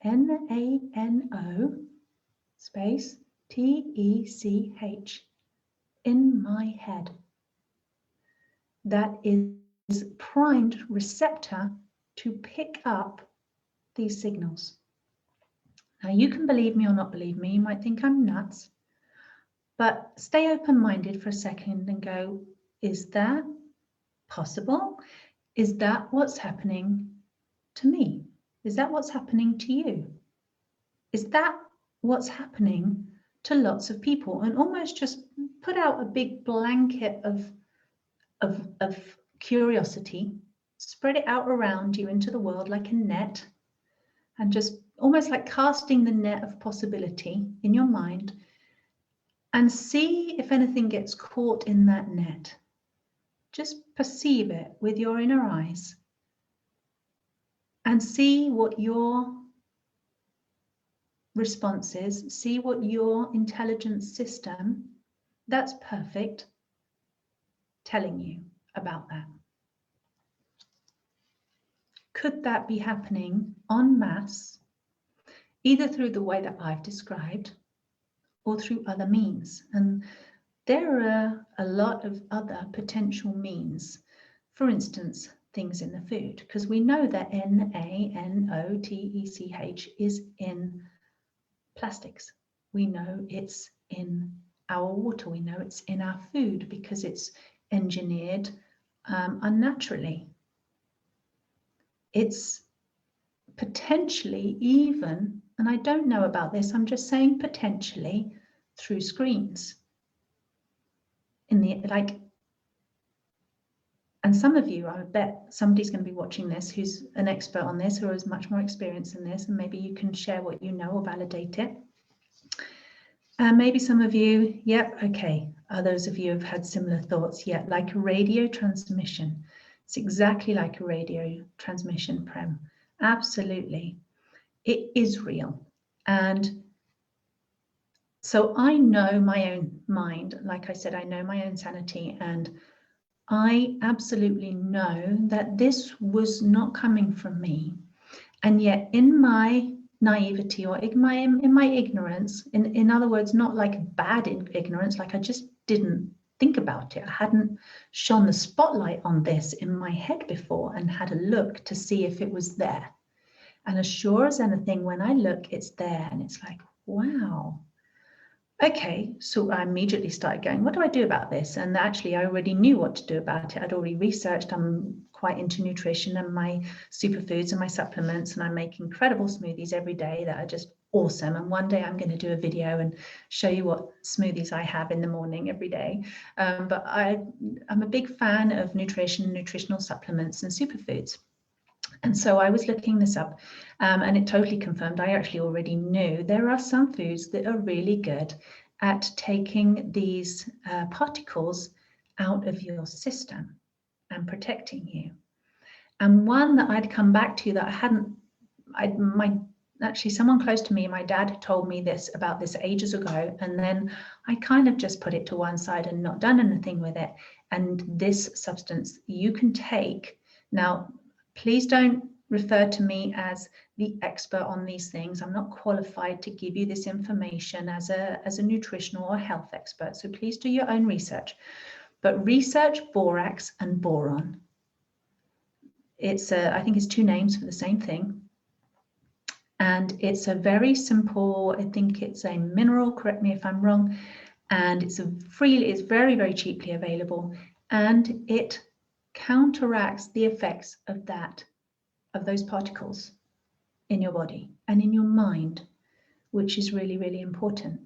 NANO space TECH in my head. That is primed receptor to pick up these signals. Now you can believe me or not believe me, you might think I'm nuts, but stay open-minded for a second and go, is that possible? Is that what's happening to me? Is that what's happening to you? Is that what's happening to lots of people? And almost just put out a big blanket of curiosity, spread it out around you into the world like a net, and just almost like casting the net of possibility in your mind, and see if anything gets caught in that net. Just perceive it with your inner eyes and see what your response is, see what your intelligence system that's perfect telling you about that. Could that be happening en masse, either through the way that I've described or through other means? And there are a lot of other potential means. For instance, things in the food, because we know that NANOTECH is in plastics. We know it's in our water. We know it's in our food because it's engineered unnaturally. It's potentially even, and I don't know about this, I'm just saying potentially, through screens. In the and some of you, I bet somebody's going to be watching this who's an expert on this, who has much more experience in this, and maybe you can share what you know or validate it. And maybe some of you, yep, okay. Others of you have had similar thoughts, yeah, like a radio transmission. It's exactly like a radio transmission, Prem. Absolutely. It is real. And So I know my own mind. Like I said, I know my own sanity, and I absolutely know that this was not coming from me. And yet in my naivety, or in my ignorance, in other words, not like bad ignorance, like I just didn't think about it. I hadn't shone the spotlight on this in my head before and had a look to see if it was there. And as sure as anything, when I look, it's there, and it's like, wow. Okay, so I immediately started going, what do I do about this? And actually, I already knew what to do about it. I'd already researched. I'm quite into nutrition and my superfoods and my supplements, and I make incredible smoothies every day that are just awesome. And one day I'm going to do a video and show you what smoothies I have in the morning every day. But I'm a big fan of nutrition, nutritional supplements and superfoods. And so I was looking this up, and it totally confirmed I actually already knew there are some foods that are really good at taking these particles out of your system and protecting you. And one that I'd come back to that I hadn't, actually someone close to me, my dad told me about this ages ago, and then I kind of just put it to one side and not done anything with it. And this substance you can take now. Please don't refer to me as the expert on these things. I'm not qualified to give you this information as a nutritional or health expert. So please do your own research. But research borax and boron. It's I think it's two names for the same thing. And it's a very simple, I think it's a mineral, correct me if I'm wrong, and it's very, very cheaply available, and it counteracts the effects of those particles in your body and in your mind, which is really, really important.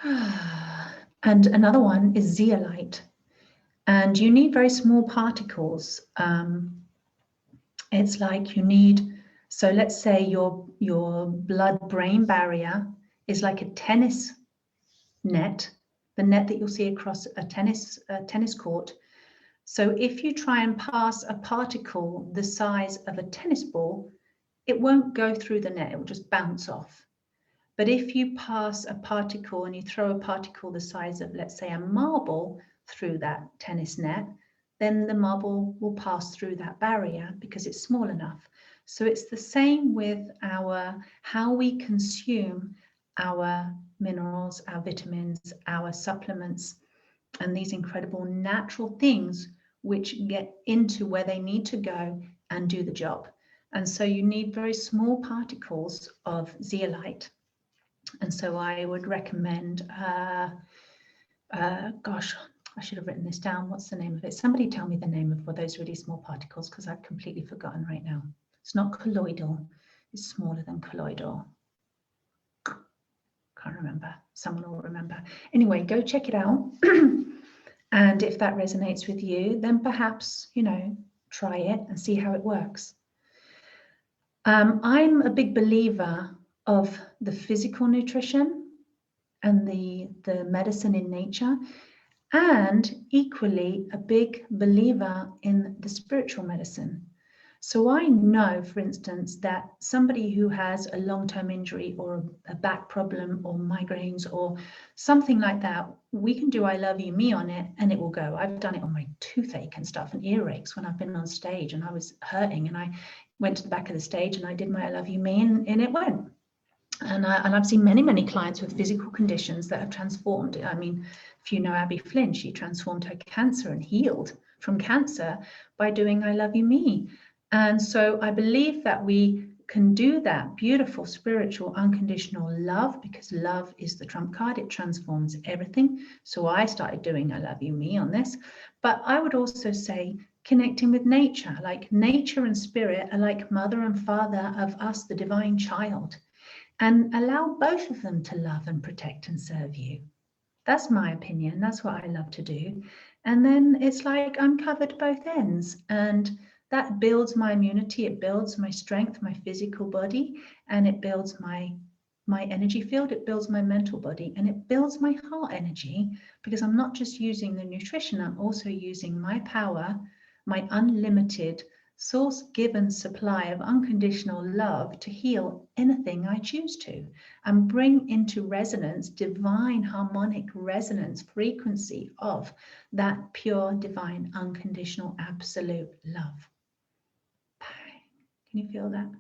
And another one is zeolite, and you need very small particles. It's like you need, so let's say your blood-brain barrier is like a tennis net, the net that you'll see across a tennis court. So if you try and pass a particle the size of a tennis ball, it won't go through the net, it will just bounce off. But if you pass a particle and you throw a particle the size of, let's say, a marble through that tennis net, then the marble will pass through that barrier because it's small enough. So it's the same with how we consume our minerals, our vitamins, our supplements, and these incredible natural things which get into where they need to go and do the job. And so you need very small particles of zeolite. And so I would recommend, gosh, I should have written this down. What's the name of it? Somebody tell me the name of those really small particles, because I've completely forgotten right now. It's not colloidal. It's smaller than colloidal. Can't remember. Someone will remember. Anyway, go check it out. And if that resonates with you, then perhaps, try it and see how it works. I'm a big believer of the physical nutrition and the medicine in nature, and equally a big believer in the spiritual medicine. So I know, for instance, that somebody who has a long-term injury or a back problem or migraines or something like that, we can do I Love You Me on it and it will go. I've done it on my toothache and stuff and earaches when I've been on stage and I was hurting, and I went to the back of the stage and I did my I Love You Me and it went. And I've seen many, many clients with physical conditions that have transformed. I mean, if you know Abby Flynn, she transformed her cancer and healed from cancer by doing I Love You Me. And so I believe that we can do that beautiful, spiritual, unconditional love, because love is the trump card. It transforms everything. So I started doing I Love You Me on this. But I would also say connecting with nature, like nature and spirit are like mother and father of us, the divine child, and allow both of them to love and protect and serve you. That's my opinion. That's what I love to do. And then it's like I'm covered both ends, and that builds my immunity, it builds my strength, my physical body, and it builds my energy field, it builds my mental body, and it builds my heart energy, because I'm not just using the nutrition, I'm also using my power, my unlimited source-given supply of unconditional love to heal anything I choose to, and bring into resonance divine harmonic resonance frequency of that pure, divine, unconditional, absolute love. Can you feel that?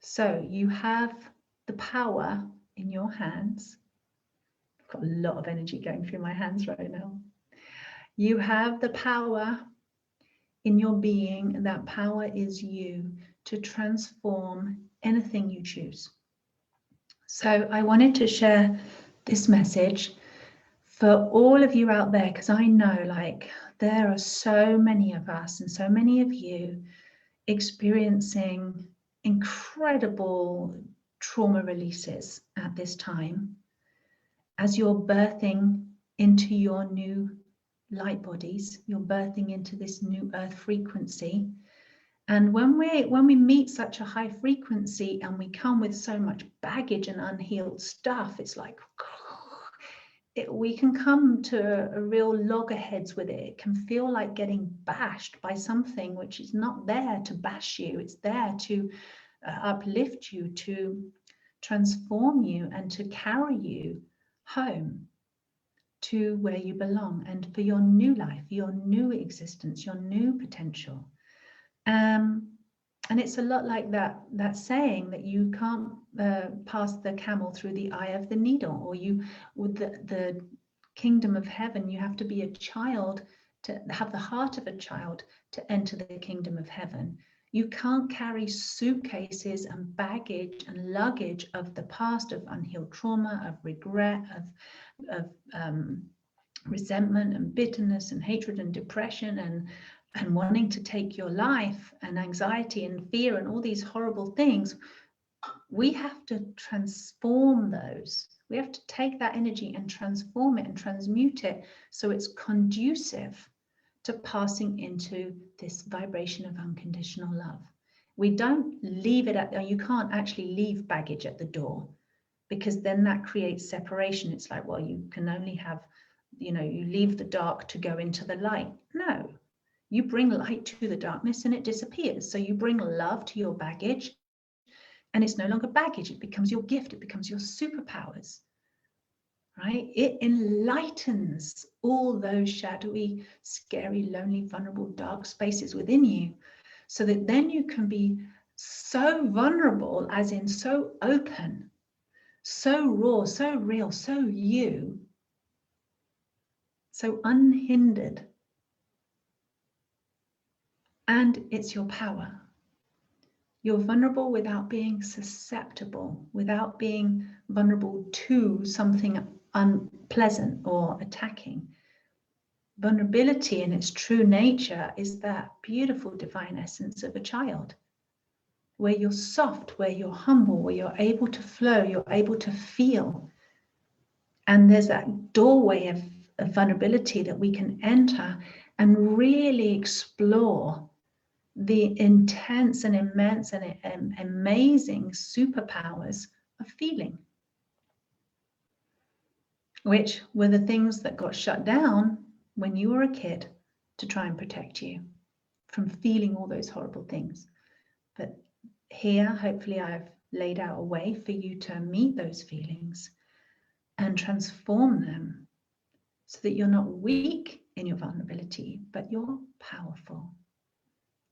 So you have the power in your hands. I've got a lot of energy going through my hands right now. You have the power in your being, and that power is you, to transform anything you choose. So I wanted to share this message for all of you out there, because I know, like, there are so many of us and so many of you experiencing incredible trauma releases at this time as you're birthing into your new light bodies, you're birthing into this new earth frequency. And when we meet such a high frequency and we come with so much baggage and unhealed stuff, it's like we can come to a real loggerheads with it. It can feel like getting bashed by something which is not there to bash you. It's there to uplift you, to transform you, and to carry you home to where you belong, and for your new life, your new existence, your new potential. And it's a lot like that saying that you can't pass the camel through the eye of the needle, or you, with the kingdom of heaven, you have to be a child to have the heart of a child to enter the kingdom of heaven. You can't carry suitcases and baggage and luggage of the past, of unhealed trauma, of regret, of resentment and bitterness and hatred and depression and wanting to take your life, and anxiety and fear and all these horrible things. We have to transform those. We have to take that energy and transform it and transmute it so it's conducive to passing into this vibration of unconditional love. We don't leave it at, you can't actually leave baggage at the door, because then that creates separation. It's like, well, you can only have, you leave the dark to go into the light. No, you bring light to the darkness and it disappears. So you bring love to your baggage, and it's no longer baggage. It becomes your gift. It becomes your superpowers, right? It enlightens all those shadowy, scary, lonely, vulnerable, dark spaces within you, so that then you can be so vulnerable, as in so open, so raw, so real, so you, so unhindered. And it's your power. You're vulnerable without being susceptible, without being vulnerable to something unpleasant or attacking. Vulnerability in its true nature is that beautiful divine essence of a child, where you're soft, where you're humble, where you're able to flow, you're able to feel. And there's that doorway of vulnerability that we can enter and really explore the intense and immense and amazing superpowers of feeling, which were the things that got shut down when you were a kid to try and protect you from feeling all those horrible things. But here, hopefully, I've laid out a way for you to meet those feelings and transform them so that you're not weak in your vulnerability, but you're powerful.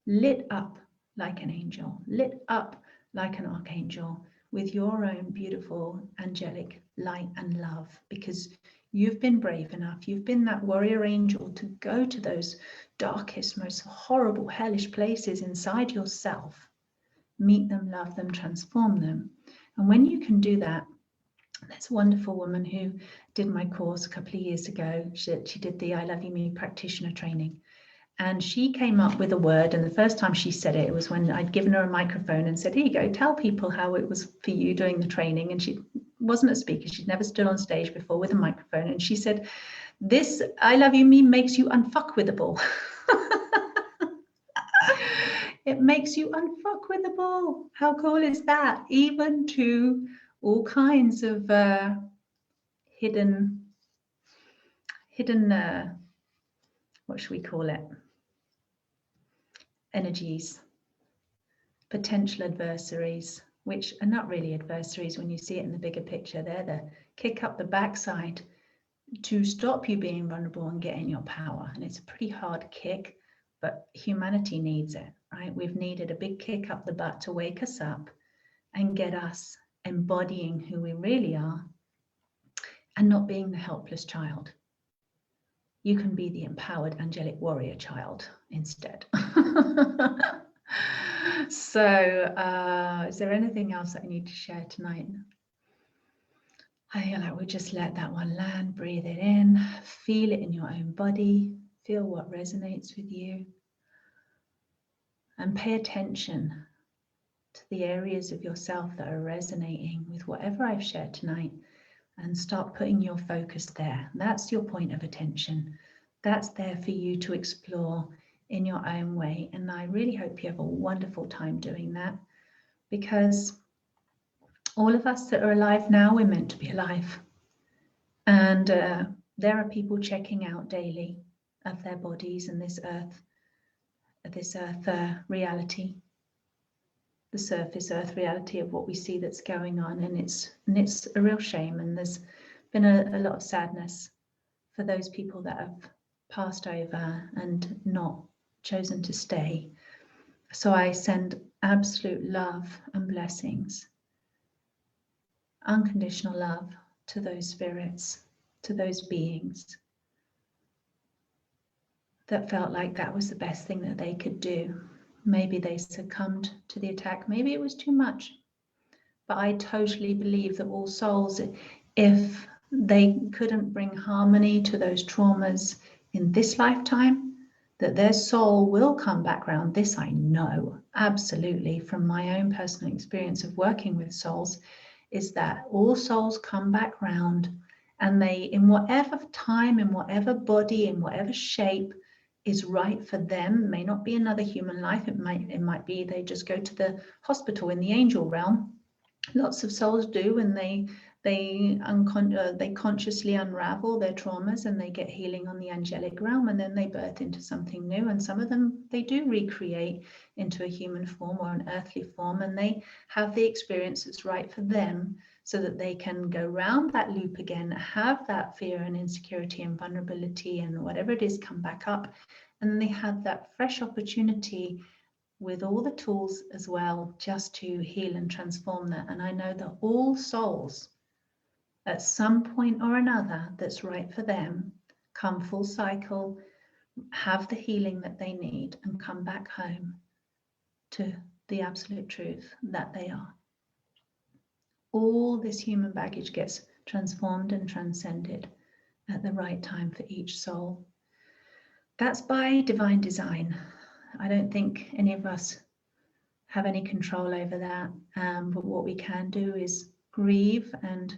Lit up like an angel, lit up like an archangel, with your own beautiful angelic light and love, because you've been brave enough, you've been that warrior angel to go to those darkest, most horrible, hellish places inside yourself, meet them, love them, transform them. And when you can do that, there's a wonderful woman who did my course a couple of years ago. She did the I Love You Me practitioner training. And she came up with a word, and the first time she said it, it was when I'd given her a microphone and said, here you go, tell people how it was for you doing the training. And she wasn't a speaker. She'd never stood on stage before with a microphone. And she said, this I Love You Me makes you unfuckwithable. It makes you unfuckwithable. How cool is that? Even to all kinds of hidden hidden, what should we call it? Energies, potential adversaries, which are not really adversaries when you see it in the bigger picture. They're the kick up the backside to stop you being vulnerable and getting your power. And it's a pretty hard kick, but humanity needs it, right? We've needed a big kick up the butt to wake us up and get us embodying who we really are and not being the helpless child. You can be the empowered angelic warrior child instead. So is there anything else that I need to share tonight? I feel like we just let that one land, breathe it in, feel it in your own body, feel what resonates with you, and pay attention to the areas of yourself that are resonating with whatever I've shared tonight, and start putting your focus there. That's your point of attention. That's there for you to explore in your own way. And I really hope you have a wonderful time doing that, because all of us that are alive now, we're meant to be alive. And there are people checking out daily of their bodies and this earth reality, the surface earth reality of what we see that's going on. And it's a real shame. And there's been a lot of sadness for those people that have passed over and not chosen to stay. So I send absolute love and blessings, unconditional love to those spirits, to those beings that felt like that was the best thing that they could do. Maybe they succumbed to the attack, maybe it was too much. But I totally believe that all souls, if they couldn't bring harmony to those traumas in this lifetime, that their soul will come back round. This I know absolutely from my own personal experience of working with souls, is that all souls come back round, and they, in whatever time, in whatever body, in whatever shape is right for them, it may not be another human life, it might be they just go to the hospital in the angel realm. Lots of souls do, and they consciously unravel their traumas and they get healing on the angelic realm, and then they birth into something new. And some of them, they do recreate into a human form or an earthly form, and they have the experience that's right for them, so that they can go round that loop again, have that fear and insecurity and vulnerability and whatever it is come back up, and then they have that fresh opportunity with all the tools as well, just to heal and transform that. And I know that all souls at some point or another that's right for them come full cycle, have the healing that they need, and come back home to the absolute truth that they are. All this human baggage gets transformed and transcended at the right time for each soul. That's by divine design. I don't think any of us have any control over that, but what we can do is grieve and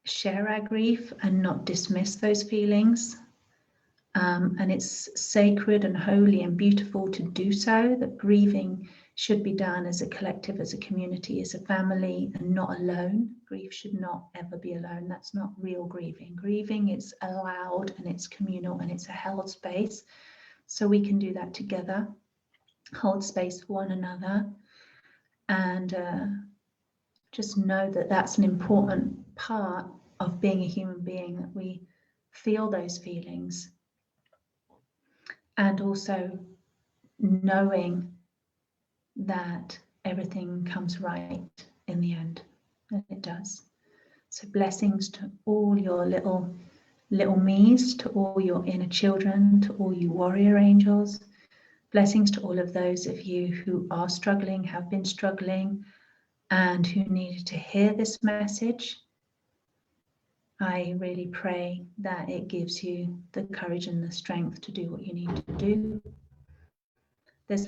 share our grief and not dismiss those feelings. And it's sacred and holy and beautiful to do so. That grieving should be done as a collective, as a community, as a family, and not alone. Grief should not ever be alone. That's not real grieving. Grieving is allowed, and it's communal, and it's a held space. So we can do that together, hold space for one another, and just know that that's an important part of being a human being, that we feel those feelings, and also knowing that everything comes right in the end, and it does. So blessings to all your little me's, to all your inner children, to all you warrior angels. Blessings to all of those of you who are struggling, have been struggling, and who needed to hear this message. I really pray that it gives you the courage and the strength to do what you need to do. There's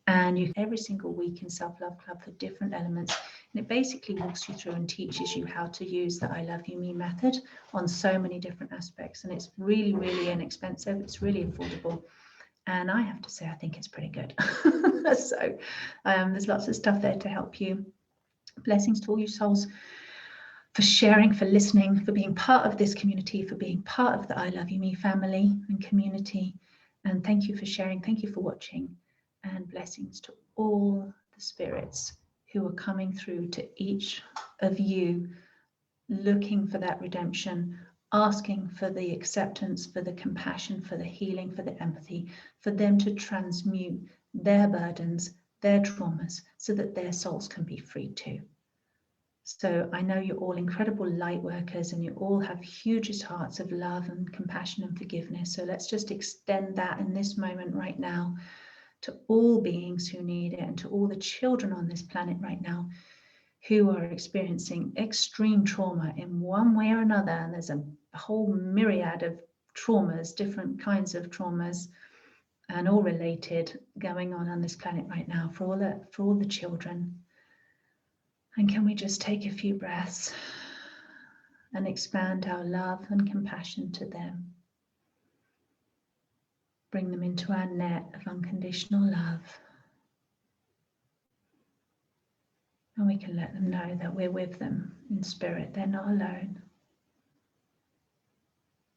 And you every single week in Self-Love Club for different elements. And it basically walks you through and teaches you how to use the I Love You Me method on so many different aspects. And it's really, really inexpensive. It's really affordable. And I have to say, I think it's pretty good. So there's lots of stuff there to help you. Blessings to all you souls for sharing, for listening, for being part of this community, for being part of the I Love You Me family and community. And thank you for sharing. Thank you for watching. And blessings to all the spirits who are coming through to each of you, looking for that redemption, asking for the acceptance, for the compassion, for the healing, for the empathy, for them to transmute their burdens, their traumas, so that their souls can be free too. So I know you're all incredible light workers and you all have hugest hearts of love and compassion and forgiveness. So let's just extend that in this moment right now to all beings who need it, and to all the children on this planet right now who are experiencing extreme trauma in one way or another. And there's a whole myriad of traumas, different kinds of traumas, and all related going on this planet right now for all the children. And can we just take a few breaths and expand our love and compassion to them? Bring them into our net of unconditional love. And we can let them know that we're with them in spirit. They're not alone.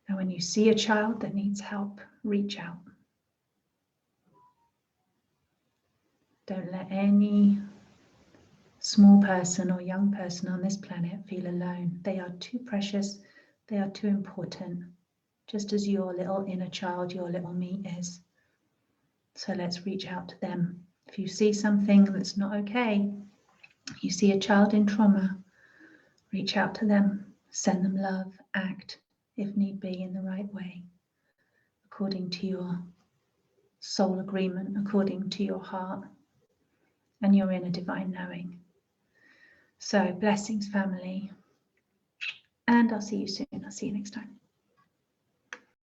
And when you see a child that needs help, reach out. Don't let any small person or young person on this planet feel alone. They are too precious. They are too important. Just as your little inner child, your little me is. So let's reach out to them. If you see something that's not okay, you see a child in trauma, reach out to them, send them love, act, if need be, in the right way, according to your soul agreement, according to your heart and your inner divine knowing. So blessings, family, and I'll see you soon. I'll see you next time.